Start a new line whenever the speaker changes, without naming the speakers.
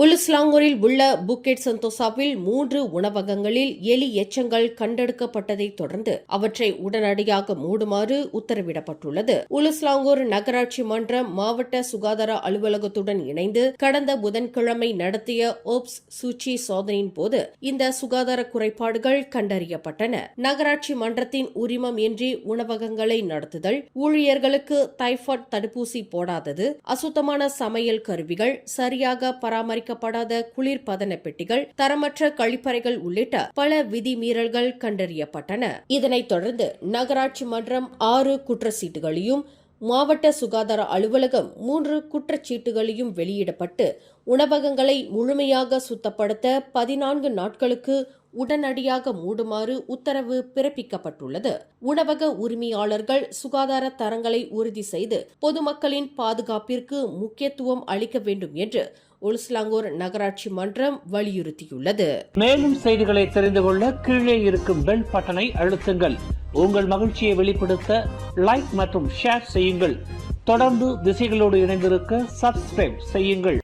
உலுஸ்லாங்கூரில் உள்ள புக்கெட் சந்தோசாவில் 3 உணவகங்களில் எலி எச்சங்கள் கண்டெடுக்கப்பட்டதைத் தொடர்ந்து அவற்றை உடனடியாக மூடுமாறு உத்தரவிடப்பட்டுள்ளது. உலுஸ்லாங்கூர் நகராட்சி மன்றம் மாவட்ட சுகாதார அலுவலகத்துடன் இணைந்து கடந்த புதன்கிழமை நடத்திய ஓப்ஸ் சூச்சி சோதனையின் போது இந்த சுகாதார குறைபாடுகள் கண்டறியப்பட்டன. நகராட்சி மன்றத்தின் உரிமம் இன்றி உணவகங்களை நடத்துதல், ஊழியர்களுக்கு டைபாய்டு தடுப்பூசி போடாதது, அசுத்தமான சமையல் கருவிகள், சரியாக பராமரிக்கப்படாத குளிர்பதன பெட்டிகள், தரமற்ற கழிப்பறைகள் உள்ளிட்ட பல விதிமீறல்கள் கண்டறியப்பட்டன. இதனைத் தொடர்ந்து நகராட்சி மன்றம் 6 குற்றச்சீட்டுகளையும், மாவட்ட சுகாதார அலுவலகம் 3 குற்றச்சீட்டுகளையும் வெளியிடப்பட்டு உணவகங்களை முழுமையாக சுத்தப்படுத்த 14 நாட்களுக்கு உடனடியாக மூடுமாறு உத்தரவு பிறப்பிக்கப்பட்டுள்ளது. உணவக உரிமையாளர்கள் சுகாதார தரங்களை உறுதி செய்து பொதுமக்களின் பாதுகாப்பிற்கு முக்கியத்துவம் அளிக்க வேண்டும் என்று உலுஸ்லாங்கூர் நகராட்சி மன்றம் வலியுறுத்தியுள்ளது.
மேலும் செய்திகளை தெரிந்து கொள்ள கீழே இருக்கும் பெல் பட்டனை அழுத்துங்கள். உங்கள் மகிழ்ச்சியை வெளிப்படுத்த லைக் மற்றும் ஷேர் செய்யுங்கள். தொடர்ந்து திசைகளோடு இணைந்திருக்க சப்ஸ்கிரைப் செய்யுங்கள்.